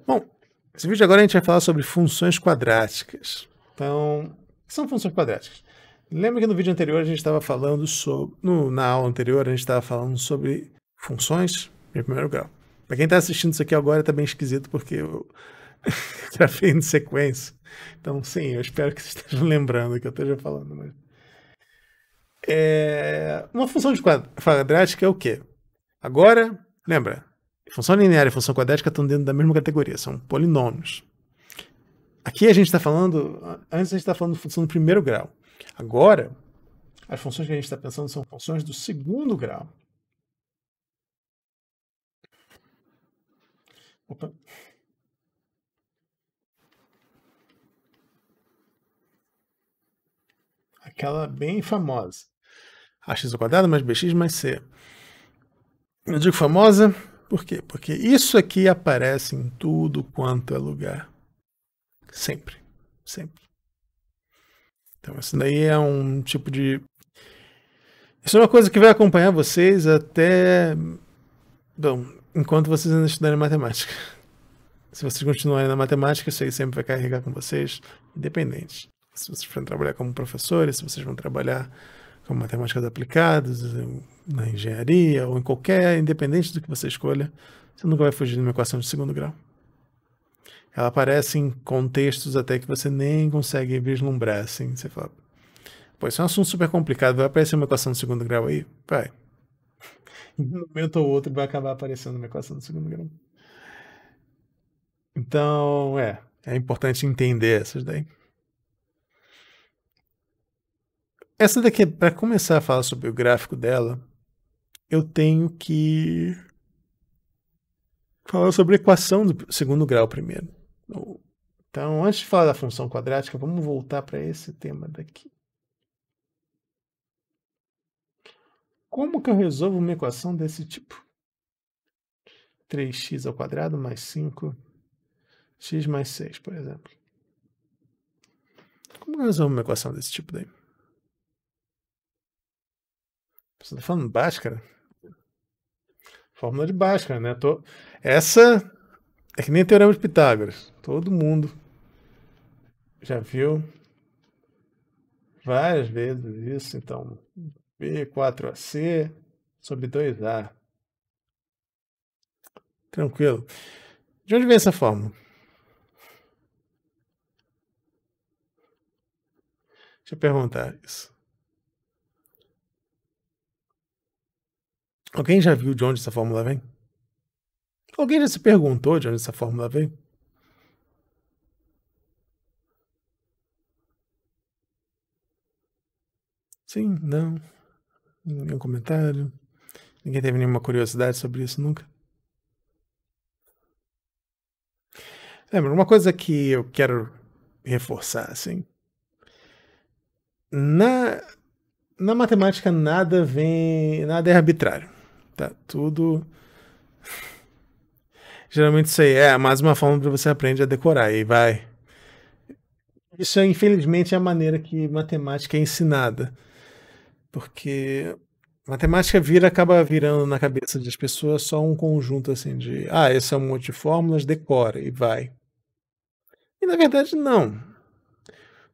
Bom, esse vídeo agora a gente vai falar sobre funções quadráticas. Então, o que são funções quadráticas? Lembra que no vídeo anterior a gente estava falando sobre... na aula anterior a gente estava falando sobre funções de primeiro grau. Para quem está assistindo isso aqui agora está bem esquisito porque eu gravei em sequência. Então, sim, eu espero que vocês estejam lembrando que eu esteja falando. Mas... Uma função de quadrática é o quê? Agora, lembra, função linear e função quadrática estão dentro da mesma categoria, são polinômios. Aqui a gente está falando, antes a gente está falando de função do primeiro grau. Agora, as funções que a gente está pensando são funções do segundo grau. Opa. Aquela bem famosa. Ax ao quadrado mais bx mais c. Eu digo famosa, por quê? Porque isso aqui aparece em tudo quanto é lugar. Sempre. Sempre. Então, isso daí é um tipo de... Isso é uma coisa que vai acompanhar vocês até... Bom, enquanto vocês ainda estudarem matemática. Se vocês continuarem na matemática, isso aí sempre vai carregar com vocês, independente. Se vocês forem trabalhar como professores, se vocês vão trabalhar com matemáticas aplicadas, na engenharia, ou em qualquer, independente do que você escolha, você nunca vai fugir de uma equação de segundo grau. Ela aparece em contextos até que você nem consegue vislumbrar, assim. Você fala, pô, isso é um assunto super complicado, vai aparecer uma equação de segundo grau aí? Vai. Em um momento ou outro vai acabar aparecendo uma equação de segundo grau. Então, é importante entender essas daí. Essa daqui, para começar a falar sobre o gráfico dela, eu tenho que falar sobre a equação do segundo grau primeiro. Então, antes de falar da função quadrática, vamos voltar para esse tema daqui. Como que eu resolvo uma equação desse tipo? 3x ao quadrado mais 5x mais 6, por exemplo. Como que eu resolvo uma equação desse tipo daí? Você está falando Bhaskara? Fórmula de Bhaskara, né? Essa é que nem Teorema de Pitágoras. Todo mundo já viu várias vezes isso. Então, B4AC sobre 2A. Tranquilo. De onde vem essa fórmula? Deixa eu perguntar isso. Alguém já viu de onde essa fórmula vem? Alguém já se perguntou de onde essa fórmula vem? Sim, não. Nenhum comentário. Ninguém teve nenhuma curiosidade sobre isso nunca? Lembra, uma coisa que eu quero reforçar, assim. Na matemática nada é arbitrário. Tá? Tudo... Geralmente isso aí é mais uma forma para você aprender a decorar e vai. Isso é, infelizmente, é a maneira que matemática é ensinada. Porque matemática acaba virando na cabeça das pessoas só um conjunto assim de esse é um monte de fórmulas, decora e vai. E na verdade não.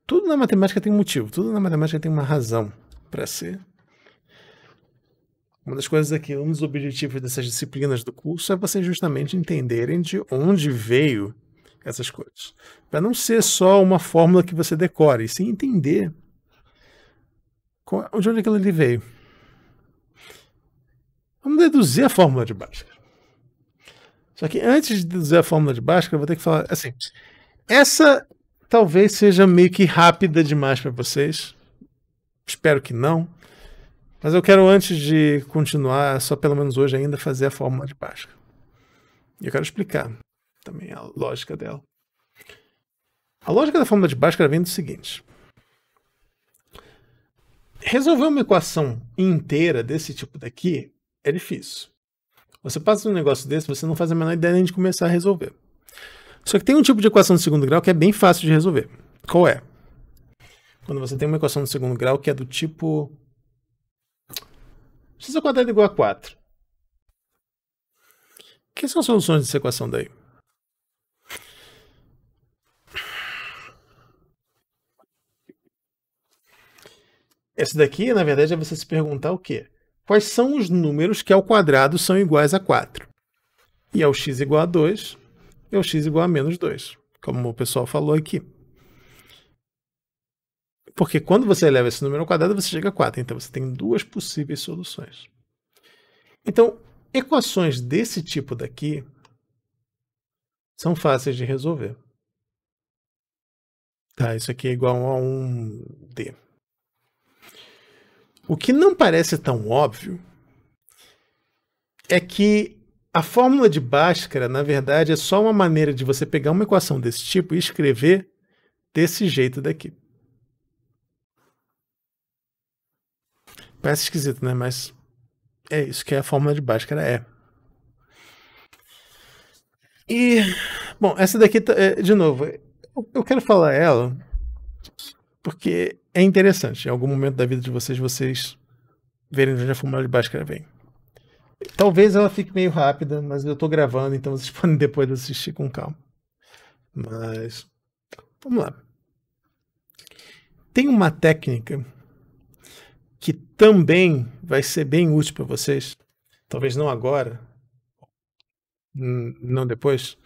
Tudo na matemática tem um motivo, tudo na matemática tem uma razão para ser. Uma das coisas aqui, um dos objetivos dessas disciplinas do curso é vocês justamente entenderem de onde veio essas coisas. Para não ser só uma fórmula que você decore, e sim entender de onde aquilo ali veio. Vamos deduzir a fórmula de Bhaskara. Só que antes de deduzir a fórmula de Bhaskara, eu vou ter que falar assim. Essa talvez seja meio que rápida demais para vocês. Espero que não. Mas eu quero, antes de continuar, só pelo menos hoje ainda, fazer a fórmula de Bhaskara. E eu quero explicar também a lógica dela. A lógica da fórmula de Bhaskara vem do seguinte. Resolver uma equação inteira desse tipo daqui é difícil. Você passa um negócio desse, você não faz a menor ideia nem de começar a resolver. Só que tem um tipo de equação de segundo grau que é bem fácil de resolver. Qual é? Quando você tem uma equação de segundo grau que é do tipo x ao quadrado igual a 4. Quais são as soluções dessa equação daí? Esse daqui, na verdade, é você se perguntar o quê? Quais são os números que ao quadrado são iguais a 4? E ao x igual a 2, e ao x igual a menos 2, como o pessoal falou aqui. Porque quando você eleva esse número ao quadrado, você chega a 4. Então você tem duas possíveis soluções. Então, equações desse tipo daqui são fáceis de resolver. Tá, isso aqui é igual a um D. O que não parece tão óbvio é que a fórmula de Bhaskara, na verdade, é só uma maneira de você pegar uma equação desse tipo e escrever desse jeito daqui. Parece esquisito, né? Mas é isso que a fórmula de Bhaskara é. E, bom, essa daqui, de novo, eu quero falar ela porque é interessante. Em algum momento da vida de vocês verem de onde a fórmula de Bhaskara vem. Talvez ela fique meio rápida, mas eu estou gravando, então vocês podem depois assistir com calma. Mas, vamos lá. Tem uma técnica que também vai ser bem útil para vocês. Talvez não agora, não depois,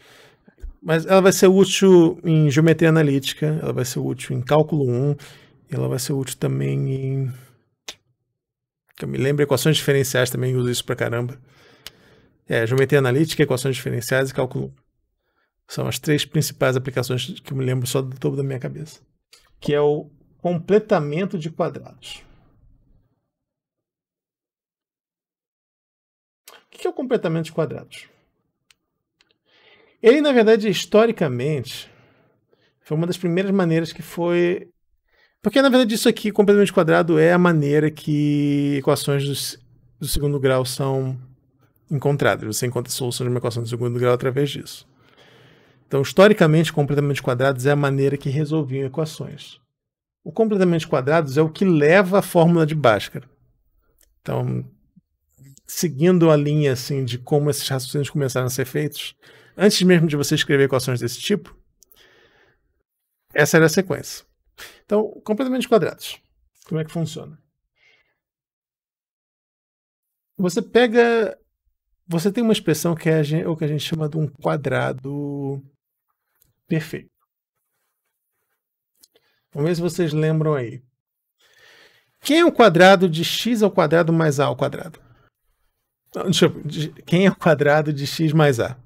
mas ela vai ser útil em geometria analítica, ela vai ser útil em cálculo 1, ela vai ser útil também em... Eu me lembro, equações diferenciais também uso isso pra caramba. Geometria analítica, equações diferenciais e cálculo 1. São as três principais aplicações que eu me lembro só do topo da minha cabeça. Que é o completamento de quadrados. O que é o completamento de quadrados? Ele, na verdade, historicamente, foi uma das primeiras maneiras que foi... Porque, na verdade, isso aqui, completamento de quadrado, é a maneira que equações do segundo grau são encontradas. Você encontra a solução de uma equação do segundo grau através disso. Então, historicamente, completamento de quadrados é a maneira que resolviam equações. O completamento de quadrados é o que leva à fórmula de Bhaskara. Então, seguindo a linha assim de como esses raciocínios começaram a ser feitos, antes mesmo de você escrever equações desse tipo, essa era a sequência. Então, completamento de quadrados. Como é que funciona? Você tem uma expressão que é o que a gente chama de um quadrado perfeito. Vamos ver se vocês lembram aí. Quem é o quadrado de x ao quadrado mais a ao quadrado? Não, quem é o quadrado de x mais a?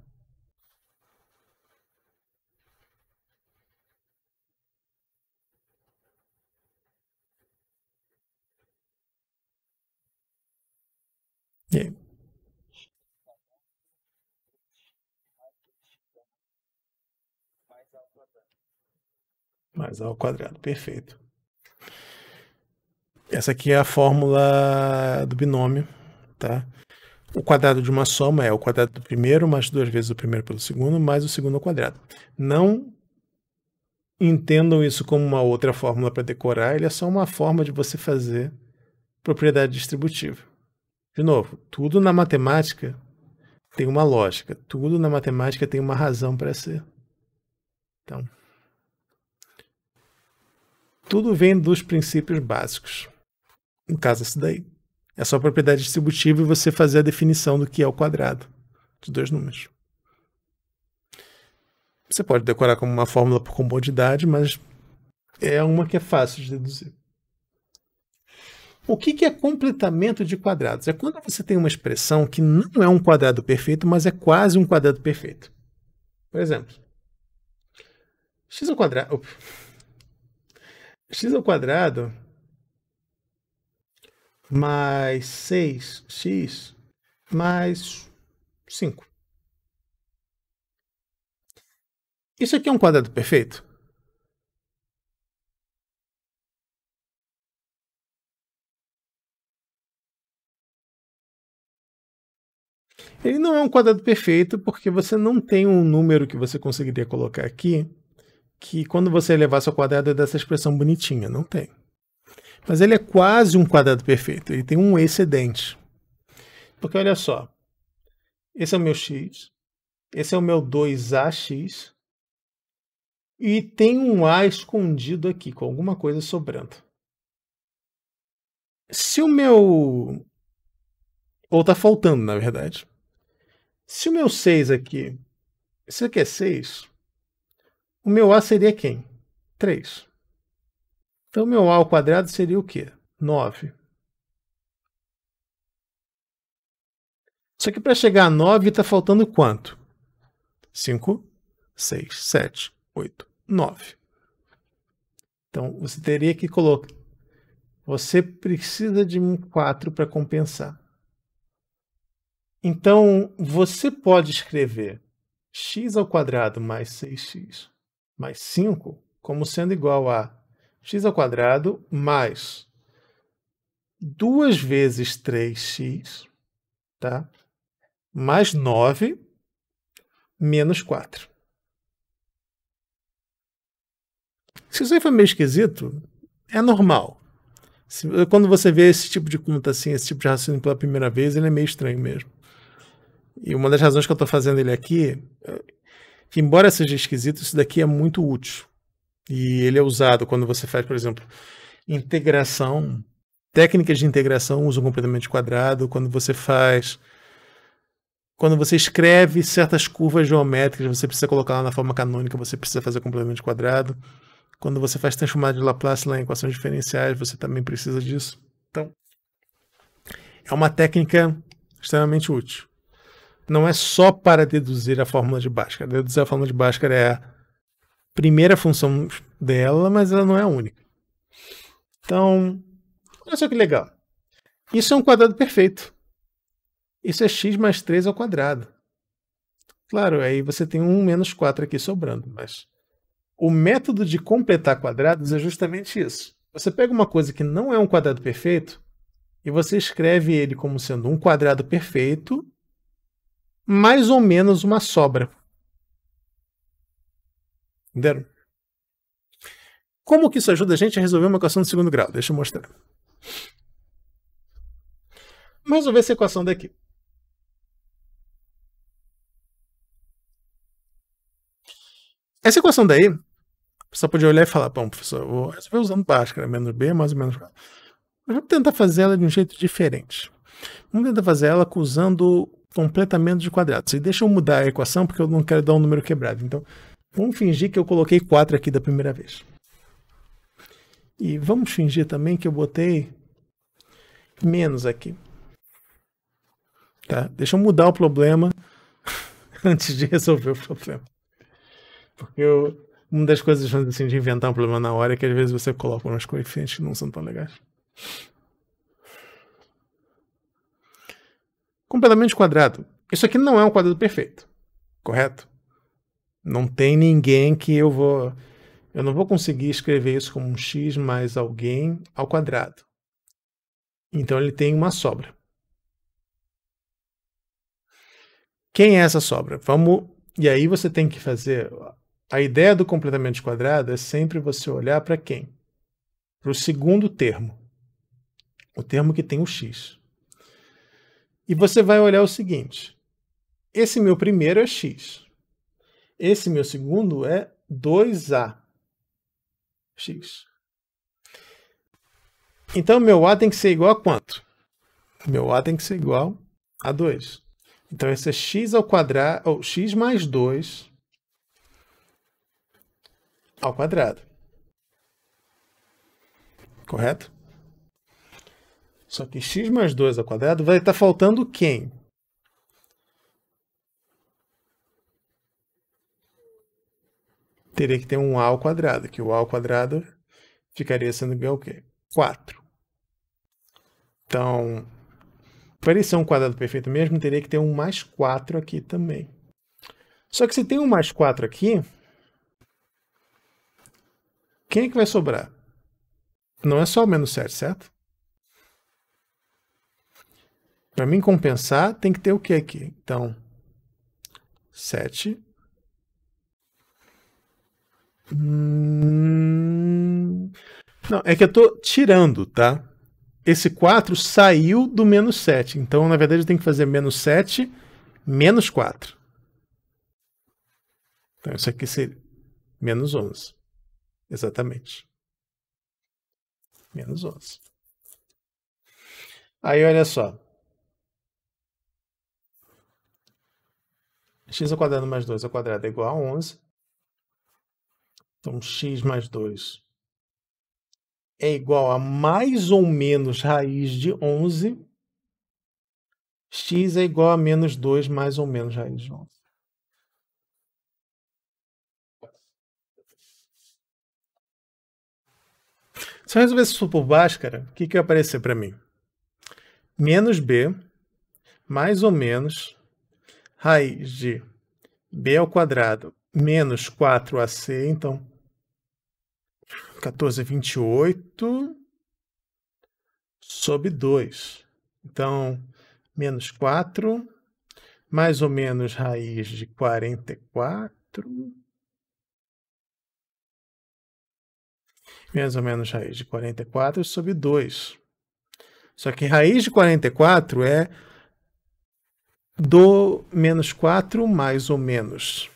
E aí? Mais a ao quadrado, perfeito. Essa aqui é a fórmula do binômio, tá? O quadrado de uma soma é o quadrado do primeiro mais 2 vezes o primeiro pelo segundo mais o segundo ao quadrado. Não entendam isso como uma outra fórmula para decorar, ele é só uma forma de você fazer propriedade distributiva. De novo, tudo na matemática tem uma lógica, tudo na matemática tem uma razão para ser. Então, tudo vem dos princípios básicos. No caso, esse daí. É só propriedade distributiva e você fazer a definição do que é o quadrado de dois números. Você pode decorar como uma fórmula por comodidade, mas é uma que é fácil de deduzir. O que é completamento de quadrados? É quando você tem uma expressão que não é um quadrado perfeito, mas é quase um quadrado perfeito. Por exemplo, x ao quadrado, x ao quadrado mais 6x mais 5. Isso aqui é um quadrado perfeito? Ele não é um quadrado perfeito porque você não tem um número que você conseguiria colocar aqui que quando você elevasse ao quadrado é dessa expressão bonitinha. Não tem. Mas ele é quase um quadrado perfeito. Ele tem um excedente. Porque olha só. Esse é o meu x. Esse é o meu 2ax. E tem um a escondido aqui, com alguma coisa sobrando. Se o meu... Ou tá faltando, na verdade. Se o meu 6 aqui... Isso aqui é 6. O meu A seria quem? 3. Então, o meu A ao quadrado seria o quê? 9. Só que para chegar a 9 está faltando quanto? 5, 6, 7, 8, 9. Então, você teria que colocar... Você precisa de um 4 para compensar. Então, você pode escrever x ao quadrado mais 6x mais 5 como sendo igual a x ao quadrado mais 2 vezes 3x, tá? Mais 9 menos 4. Se isso aí for meio esquisito, é normal. Quando você vê esse tipo de conta assim, esse tipo de raciocínio pela primeira vez, ele é meio estranho mesmo. E uma das razões que eu estou fazendo ele aqui, que embora seja esquisito, isso daqui é muito útil. E ele é usado quando você faz, por exemplo, integração. Técnicas de integração usam completamente quadrado. Quando você escreve certas curvas geométricas, você precisa colocar lá na forma canônica, você precisa fazer completamente quadrado. Quando você faz transformada de Laplace lá em equações diferenciais, você também precisa disso. Então, é uma técnica extremamente útil. Não é só para deduzir a fórmula de Bhaskara. Deduzir a fórmula de Bhaskara é a primeira função dela, mas ela não é a única. Então, olha só que legal. Isso é um quadrado perfeito. Isso é x mais 3 ao quadrado. Claro, aí você tem um menos 4 aqui sobrando, mas o método de completar quadrados é justamente isso. Você pega uma coisa que não é um quadrado perfeito e você escreve ele como sendo um quadrado perfeito mais ou menos uma sobra. Entenderam? Como que isso ajuda a gente a resolver uma equação de segundo grau? Deixa eu mostrar. Vamos resolver essa equação daqui. Essa equação daí, você pode olhar e falar, bom, professor, eu vou resolver usando Bhaskara, menos b mais ou menos. Mas vamos tentar fazer ela de um jeito diferente. Vamos tentar fazer ela usando completamento de quadrados. E deixa eu mudar a equação, porque eu não quero dar um número quebrado. Então, vamos fingir que eu coloquei 4 aqui da primeira vez. E vamos fingir também que eu botei menos aqui. Tá? Deixa eu mudar o problema antes de resolver o problema. Porque uma das coisas assim, de inventar um problema na hora é que às vezes você coloca umas coeficientes que não são tão legais. Completamente quadrado. Isso aqui não é um quadrado perfeito, correto? Não tem ninguém que eu não vou conseguir escrever isso como um x mais alguém ao quadrado. Então ele tem uma sobra. Quem é essa sobra? E aí você tem que fazer... A ideia do completamente quadrado é sempre você olhar para quem? Para o segundo termo. O termo que tem o x. E você vai olhar o seguinte. Esse meu primeiro é x. Esse meu segundo é 2a. X. Então, meu A tem que ser igual a quanto? Meu A tem que ser igual a 2. Então, esse é x ao quadrado, ou x mais 2 ao quadrado. Correto? Só que x mais 2 ao quadrado vai estar faltando quem? Teria que ter um a ao quadrado, que o a ao quadrado ficaria sendo igual ao quê? 4. Então, para ele ser um quadrado perfeito mesmo, teria que ter um mais 4 aqui também. Só que se tem um mais 4 aqui, quem é que vai sobrar? Não é só o menos 7, certo? Para mim compensar, tem que ter o que aqui? Então, 7. Não, é que eu estou tirando, tá? Esse 4 saiu do menos 7. Então, na verdade, eu tenho que fazer menos 7 menos 4. Então, isso aqui seria menos 11. Exatamente. Menos 11. Aí, olha só. X ao quadrado mais 2 ao quadrado é igual a 11. Então, x mais 2 é igual a mais ou menos raiz de 11. X é igual a menos 2 mais ou menos raiz de 11. Se eu resolver isso por Bhaskara, o que vai aparecer para mim? Menos b mais ou menos raiz de b ao quadrado menos 4ac, então 14 é 28 sobre 2. Então, menos 4, mais ou menos raiz de 44, mais ou menos raiz de 44 sobre 2. Só que raiz de 44 é do menos 4 mais ou menos.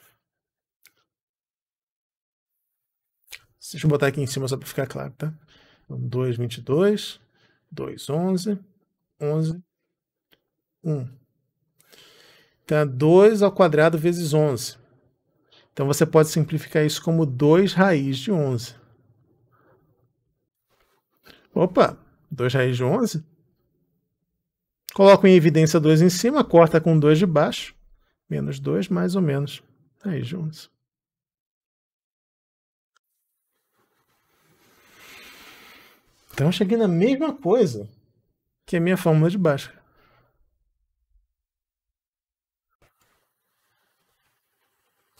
Deixa eu botar aqui em cima só para ficar claro, tá? Então, 2, 22, 2, 11, 11, 1. Então, 2 ao quadrado vezes 11. Então, você pode simplificar isso como 2 raiz de 11. Opa, 2 raiz de 11? Coloco em evidência 2 em cima, corta com 2 de baixo. Menos 2, mais ou menos raiz de 11. Então, eu cheguei na mesma coisa que a minha fórmula de Bhaskara.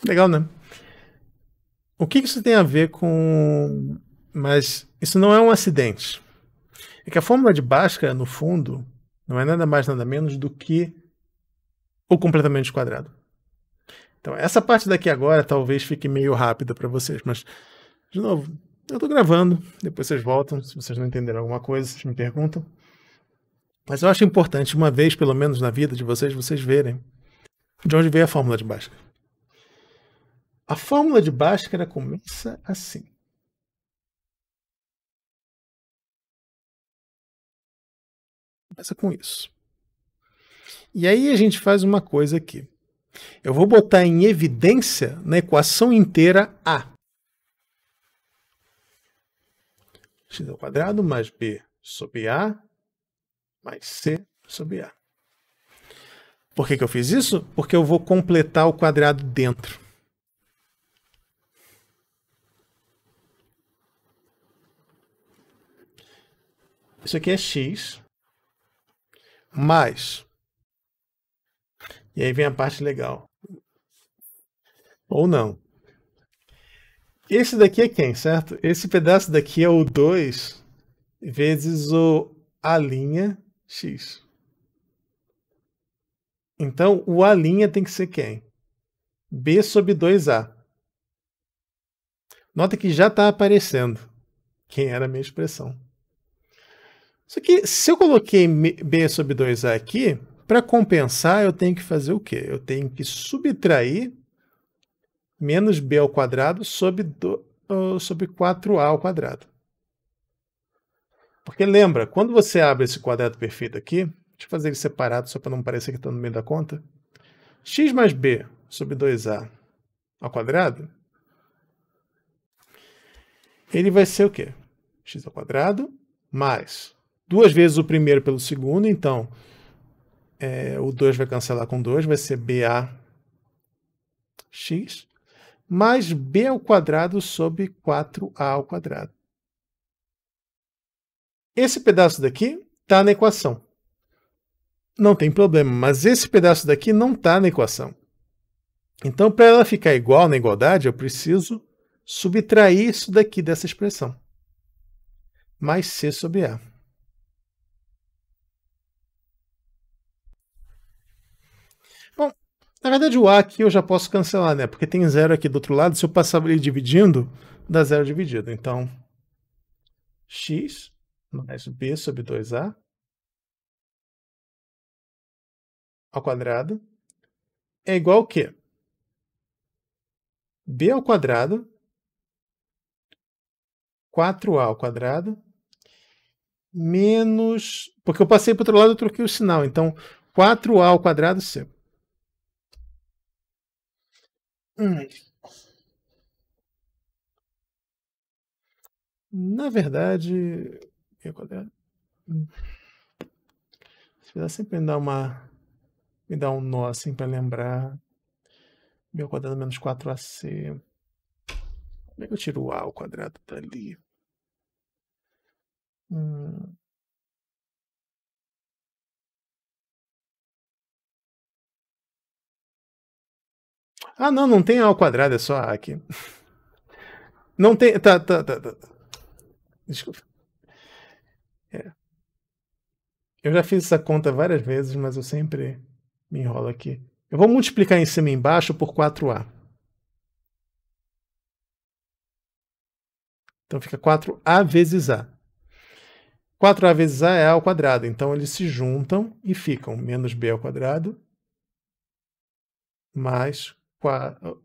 Legal, né? O que isso tem a ver com... Mas isso não é um acidente. É que a fórmula de Bhaskara, no fundo, não é nada mais nada menos do que o completamente quadrado. Então, essa parte daqui agora talvez fique meio rápida para vocês, mas, de novo, eu estou gravando, depois vocês voltam, se vocês não entenderam alguma coisa, vocês me perguntam. Mas eu acho importante, uma vez pelo menos na vida de vocês, vocês verem de onde veio a fórmula de Bhaskara. A fórmula de Bhaskara começa assim. Começa com isso. E aí a gente faz uma coisa aqui. Eu vou botar em evidência na equação inteira A. X ao quadrado mais B sobre A mais C sobre A. Por que eu fiz isso? Porque eu vou completar o quadrado dentro. Isso aqui é x mais. E aí vem a parte legal. Ou não. Esse daqui é quem, certo? Esse pedaço daqui é o 2 vezes o A' x. Então, o A' tem que ser quem? B sobre 2A. Nota que já está aparecendo quem era a minha expressão. Só que se eu coloquei B sobre 2A aqui, para compensar eu tenho que fazer o quê? Eu tenho que subtrair menos B ao quadrado sobre 4A ao quadrado. Porque lembra, quando você abre esse quadrado perfeito aqui, deixa eu fazer ele separado só para não parecer que está no meio da conta. X mais B sobre 2A ao quadrado, ele vai ser o quê? X ao quadrado mais 2 vezes o primeiro pelo segundo, então o 2 vai cancelar com 2, vai ser BA x mais B ao quadrado sobre 4A ao quadrado. Esse pedaço daqui está na equação. Não tem problema, mas esse pedaço daqui não está na equação. Então, para ela ficar igual na igualdade, eu preciso subtrair isso daqui dessa expressão. Mais C sobre A. Bom, na verdade o A aqui eu já posso cancelar, né? Porque tem zero aqui do outro lado. Se eu passar ele dividindo, dá zero dividido. Então, x mais B sobre 2A ao quadrado é igual ao quê? B ao quadrado, 4A ao quadrado, menos... Porque eu passei para o outro lado e troquei o sinal. Então, 4A ao quadrado C. Na verdade... B quadrado... Se precisar sempre me dar um nó assim para lembrar. B ao quadrado menos 4AC. Como é que eu tiro o A ao quadrado dali? Ah, não tem A ao quadrado, é só A aqui. Não tem... Tá. Desculpa. Eu já fiz essa conta várias vezes, mas eu sempre me enrolo aqui. Eu vou multiplicar em cima e embaixo por 4A. Então fica 4A vezes A. 4A vezes A é A ao quadrado. Então eles se juntam e ficam menos B ao quadrado mais 4...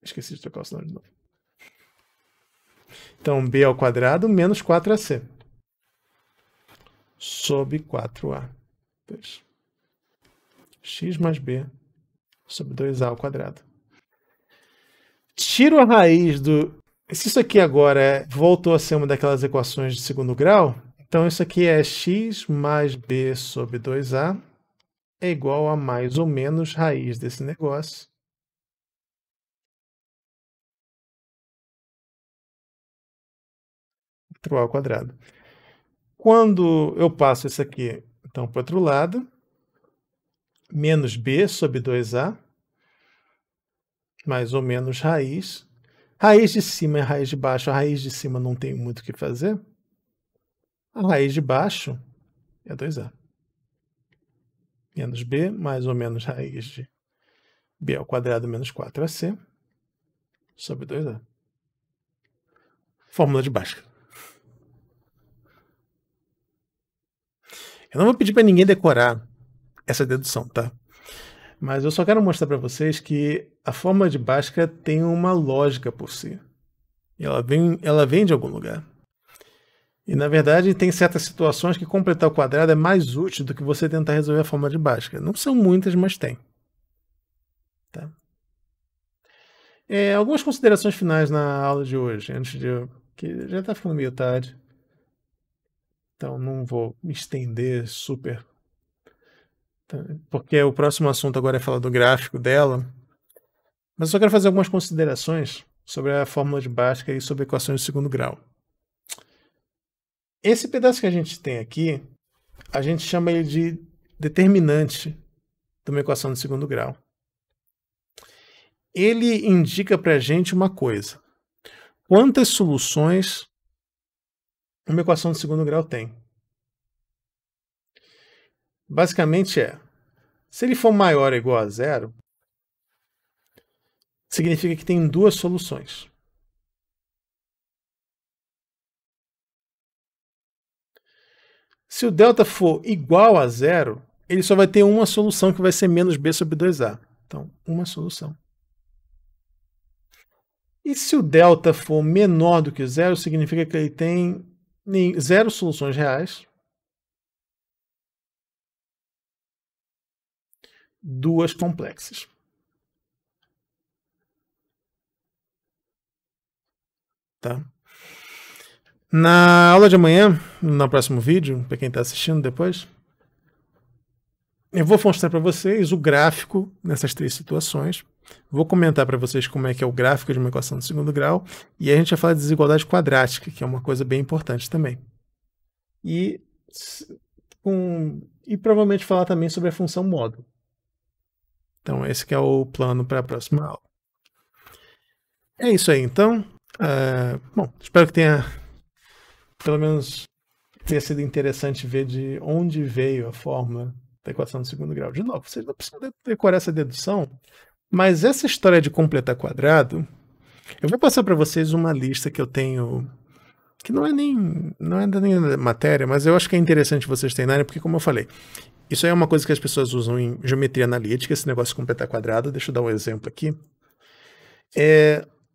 Esqueci de trocar o sinal de novo. Então B ao quadrado menos 4AC sobre 4A. X mais B sobre 2A ao quadrado. Tiro a raiz do... Se isso aqui agora voltou a ser uma daquelas equações de segundo grau, então isso aqui é x mais b sobre 2a é igual a mais ou menos raiz desse negócio. Ao quadrado. Quando eu passo isso aqui, então, para o outro lado, menos b sobre 2a, mais ou menos raiz. Raiz de cima é raiz de baixo. A raiz de cima não tem muito o que fazer. A raiz de baixo é 2a. Menos b, mais ou menos raiz de b ao quadrado menos 4ac sobre 2a. Fórmula de Bhaskara. Eu não vou pedir para ninguém decorar essa dedução, tá? Mas eu só quero mostrar para vocês que a fórmula de Bhaskara tem uma lógica por si. E ela vem de algum lugar. E, na verdade, tem certas situações que completar o quadrado é mais útil do que você tentar resolver a fórmula de Bhaskara. Não são muitas, mas tem. Tá? Algumas considerações finais na aula de hoje, antes de eu... que já está ficando meio tarde. Então, não vou me estender super... porque o próximo assunto agora é falar do gráfico dela. Mas eu só quero fazer algumas considerações sobre a fórmula de Bhaskara e sobre equações de segundo grau. Esse pedaço que a gente tem aqui, a gente chama ele de determinante de uma equação de segundo grau. Ele indica para a gente uma coisa. Quantas soluções uma equação de segundo grau tem? Basicamente se ele for maior ou igual a zero, significa que tem duas soluções. Se o delta for igual a zero, ele só vai ter uma solução que vai ser menos b sobre 2a. Então, uma solução. E se o delta for menor do que zero, significa que ele tem zero soluções reais, duas complexas. Tá? Na aula de amanhã, no próximo vídeo, para quem está assistindo depois, eu vou mostrar para vocês o gráfico nessas três situações. Vou comentar para vocês como é que é o gráfico de uma equação de segundo grau. E a gente vai falar de desigualdade quadrática, que é uma coisa bem importante também. E provavelmente falar também sobre a função módulo. Então, esse que é o plano para a próxima aula. É isso aí, então. Bom, espero que tenha, pelo menos, tenha sido interessante ver de onde veio a fórmula da equação de segundo grau. De novo, vocês não precisam decorar essa dedução, mas essa história de completar quadrado, eu vou passar para vocês uma lista que eu tenho, que não é nem matéria, mas eu acho que é interessante vocês treinarem, porque, como eu falei, isso aí é uma coisa que as pessoas usam em geometria analítica, esse negócio de completar quadrado. Deixa eu dar um exemplo aqui.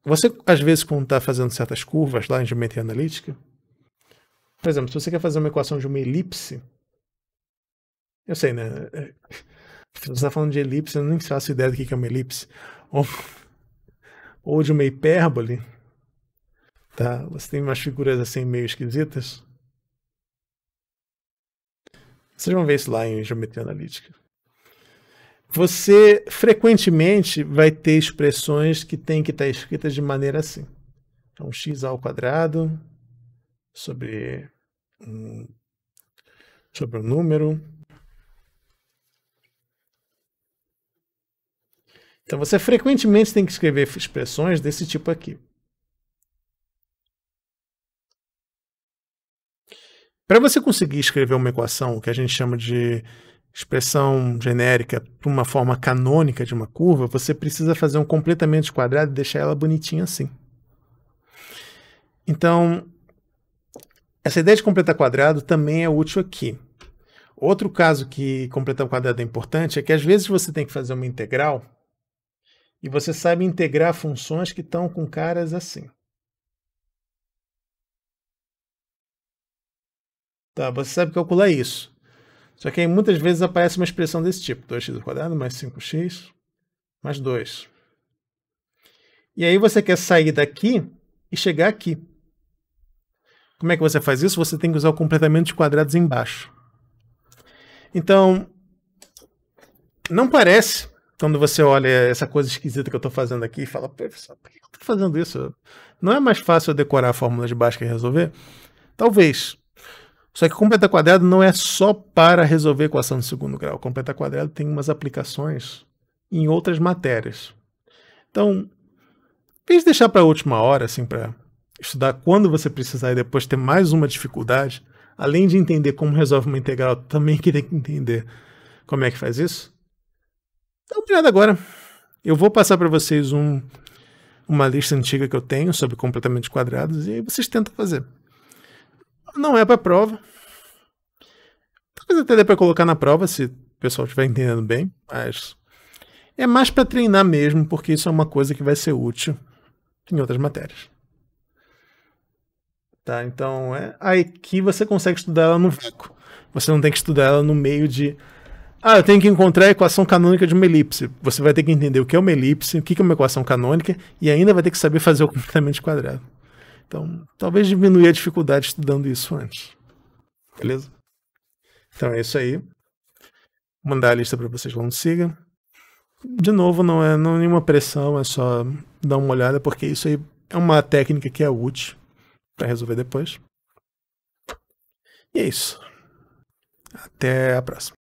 Você, às vezes, quando está fazendo certas curvas lá em geometria analítica, Por exemplo, se você quer fazer uma equação de uma elipse, eu sei, né? Se você está falando de elipse, eu nem faço ideia do que é uma elipse. Ou de uma hipérbole, tá? Você tem umas figuras assim meio esquisitas. Vocês vão ver isso lá em geometria analítica. Você frequentemente vai ter expressões que têm que estar escritas de maneira assim. Então, x ao quadrado sobre um número. Então, você frequentemente tem que escrever expressões desse tipo aqui. Para você conseguir escrever uma equação que a gente chama de expressão genérica para uma forma canônica de uma curva, você precisa fazer um completamento de quadrado e deixar ela bonitinha assim. Então, essa ideia de completar quadrado também é útil aqui. Outro caso que completar o quadrado é importante é que às vezes você tem que fazer uma integral e você sabe integrar funções que estão com caras assim. Tá, você sabe calcular isso. Só que aí muitas vezes aparece uma expressão desse tipo. 2x ao quadrado mais 5x mais 2. E aí você quer sair daqui e chegar aqui. Como é que você faz isso? Você tem que usar o completamento de quadrados embaixo. Então, não parece, quando você olha essa coisa esquisita que eu estou fazendo aqui e fala, professor, por que eu estou fazendo isso? Não é mais fácil eu decorar a fórmula de Bhaskara e resolver? Talvez. Só que completar quadrado não é só para resolver equação de segundo grau. Completar quadrado tem umas aplicações em outras matérias. Então, em vez de deixar para a última hora, assim, para estudar quando você precisar e depois ter mais uma dificuldade, além de entender como resolve uma integral, também querer entender como é que faz isso. Dá uma olhada agora. Eu vou passar para vocês uma lista antiga que eu tenho sobre completamento de quadrados e aí vocês tentam fazer. Não é para prova. Talvez até dê para colocar na prova se o pessoal estiver entendendo bem, mas é mais para treinar mesmo, porque isso é uma coisa que vai ser útil em outras matérias. Tá, então aqui você consegue estudar ela no vácuo. Você não tem que estudar ela no meio de eu tenho que encontrar a equação canônica de uma elipse. Você vai ter que entender o que é uma elipse, o que é uma equação canônica e ainda vai ter que saber fazer o completamento de quadrado. Então, talvez diminuir a dificuldade estudando isso antes. Beleza? Então é isso aí. Vou mandar a lista para vocês lá no Siga. De novo, não é nenhuma pressão, é só dar uma olhada, porque isso aí é uma técnica que é útil para resolver depois. E é isso. Até a próxima.